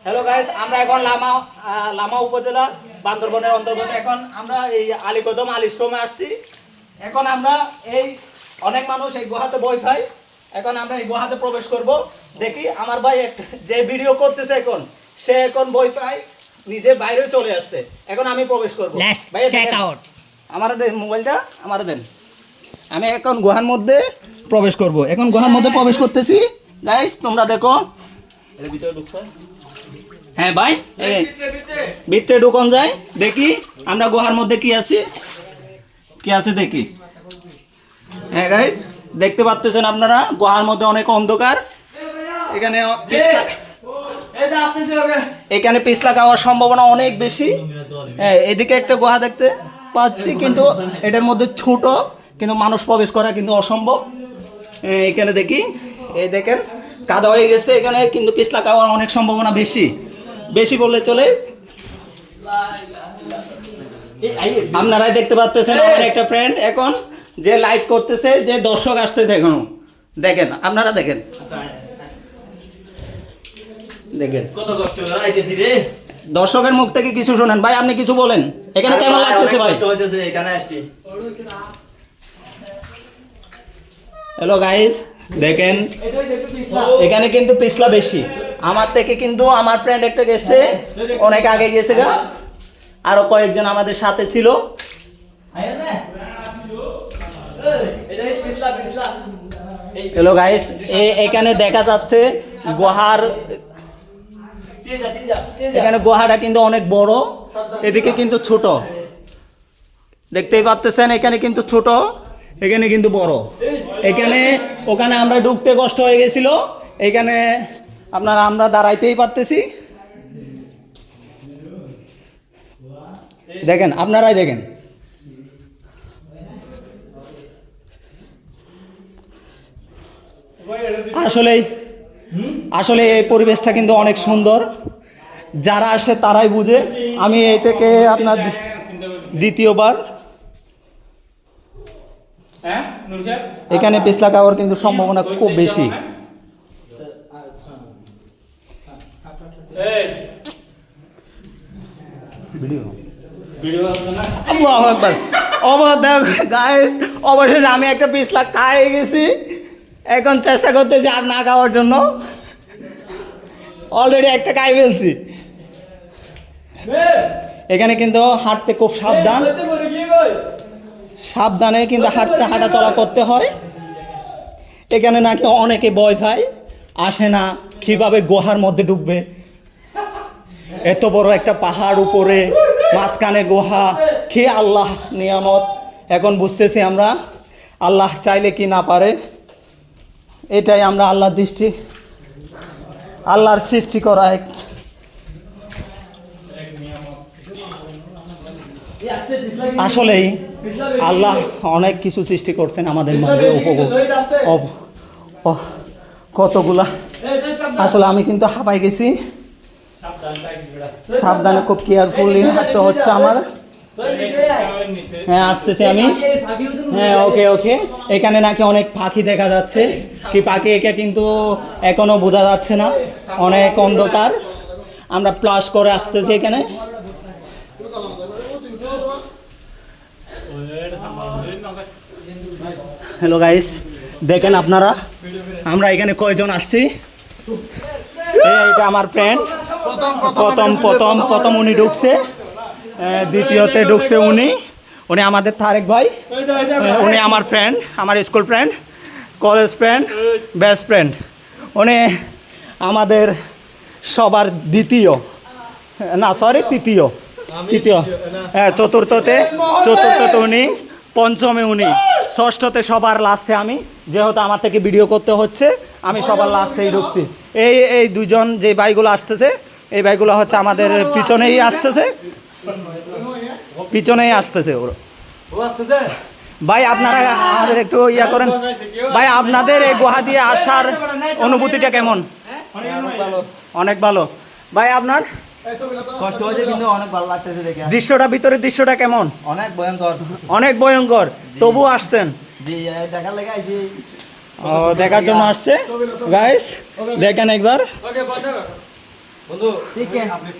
Hello guys, আমরা এখন লামা উপজেলা বান্দরবনের অন্তর্গত। এখন আমরা এই আলীকদম আলীশ্রমে আসছি। এখন আমরা এই অনেক মানুষ এই গুহাতে বই খাই। এখন আমরা এই গুহাতে প্রবেশ করব। দেখি আমার ভাই যে ভিডিও করতেছে এখন, সে এখন বই পাই নিজে বাইরে চলে আসছে। এখন আমি প্রবেশ করবো। আমার দেন মোবাইলটা, আমার দেন। আমি এখন গুহার মধ্যে প্রবেশ করব। এখন গুহার মধ্যে প্রবেশ করতেছি। গাইস তোমরা দেখো, এর ভিতরে ঢুকছে। হ্যাঁ ভাই, ভিতরে ঢুকন যায়। দেখি আমরা গুহার মধ্যে কি আছে দেখি। হ্যাঁ গাইস, দেখতে পাচ্ছেন আপনারা গুহার মধ্যে অনেক অন্ধকার। এখানে পিছলা খাওয়ার সম্ভাবনা অনেক বেশি। হ্যাঁ, এদিকে একটা গুহা দেখতে পাচ্ছি, কিন্তু এটার মধ্যে ছোট, কিন্তু মানুষ প্রবেশ করা কিন্তু অসম্ভব। এখানে দেখি, এই দেখেন কাদা হয়ে গেছে এখানে, কিন্তু পিছলা খাওয়ার অনেক সম্ভাবনা বেশি বললে চলে। আপনারাই দেখতে পাচ্ছেন আমার একটা ফ্রেন্ড এখন যে লাইট করতেছে, যে দর্শক আসতেছে এখনো। দেখেন, আপনারা দেখেন কত কষ্ট রে। দর্শকের মুখ থেকে কিছু শোনেন ভাই, আপনি কিছু বলেন। এখানে কেমন লাগতেছে ভাই? এখানে আসছি। হ্যালো গাইস, দেখেন এখানে কিন্তু পিছলা বেশি আমার থেকে, কিন্তু আমার ফ্রেন্ড একটা গেছে অনেক আগে গেছে গা, আরো কয়েকজন আমাদের সাথে ছিল। হ্যালো গাইস, এখানে দেখা যাচ্ছে গুহার, এখানে গুহাটা কিন্তু অনেক বড়, এদিকে কিন্তু ছোট। দেখতেই পাচ্ছেন এখানে কিন্তু ছোট, এখানে কিন্তু বড়। ওখানে আমরা ঢুকতে কষ্ট হয়ে গেছিল, এখানে আমরা দাঁড়াইতেই পারতেছি। দেখেন, আপনারাই দেখেন। আসলে এই পরিবেশটা কিন্তু অনেক সুন্দর। যারা আসে তারাই বুঝে। আমি এই থেকে আপনার দ্বিতীয়বার। এখানে পিছলা খাওয়ার কিন্তু সম্ভাবনা খুব বেশি। অবশেষে আমি একটা পিছলা খাই গেছি। এখন চেষ্টা করতেছি আর না খাওয়ার জন্য। অলরেডি একটা খাই ফেলছি। এখানে কিন্তু হাঁটতে খুব সাবধানে কিন্তু হাঁটা চলা করতে হয়। এখানে নাকি অনেকে ভয় পায়, আসে না, কিভাবে গুহার মধ্যে ঢুকবে। এত বড় একটা পাহাড় উপরে, মাঝখানে গুহা, কে আল্লাহ নিয়ামত। এখন বুঝতেছি আমরা, আল্লাহ চাইলে কি না পারে। এটাই আমরা আল্লাহর সৃষ্টি করা এক। আসলেই আল্লাহ অনেক কিছু সৃষ্টি করছেন আমাদের মাঝে, কতগুলা। আসলে আমি কিন্তু হাঁপাই গেছি। সাবধানে, খুব কেয়ারফুলি হাঁটতে হচ্ছে আমার। হ্যাঁ, আসতেছি আমি। হ্যাঁ, ওকে। এখানে নাকি অনেক পাখি দেখা যাচ্ছে। কি পাখি এটা কিন্তু এখনো বোঝা যাচ্ছে না, অনেক অন্ধকার। আমরা প্লাস করে আসতেছি এখানে। হ্যালো গাইস, দেখেন আপনারা আমরা এখানে কয়জন আসছি। এটা আমার ফ্রেন্ড। প্রথম উনি ঢুকছে, দ্বিতীয়তে ঢুকছে উনি আমাদের তারেক ভাই। উনি আমার ফ্রেন্ড, আমার school friend, college friend, best friend. উনি আমাদের সবার তৃতীয়। হ্যাঁ, চতুর্থতে উনি, পঞ্চমে উনি, ষষ্ঠতে সবার লাস্টে আমি। যেহেতু আমার থেকে ভিডিও করতে হচ্ছে, আমি সবার লাস্টেই ঢুকছি। এই দুজন যে ভাইগুলো আসতেছে, এই ভাইগুলো হচ্ছে আমাদের পিছনেই আসতেছে ওর। ভাই আপনারা আমাদের একটু ইয়া করেন। ভাই আপনাদের এই গুহা দিয়ে আসার অনুভূতিটা কেমন? অনেক ভালো। ভাই আপনার কষ্ট হয়েছে, কিন্তু অনেক ভালো লাগতেছে দেখে। ভিতরের দৃশ্যটা কেমন? অনেক ভয়ঙ্কর, তবু আসছেন। দেখার জন্য আসছে গাইস। দেখেন একবার। বন্ধু ঠিক আছে। আপনি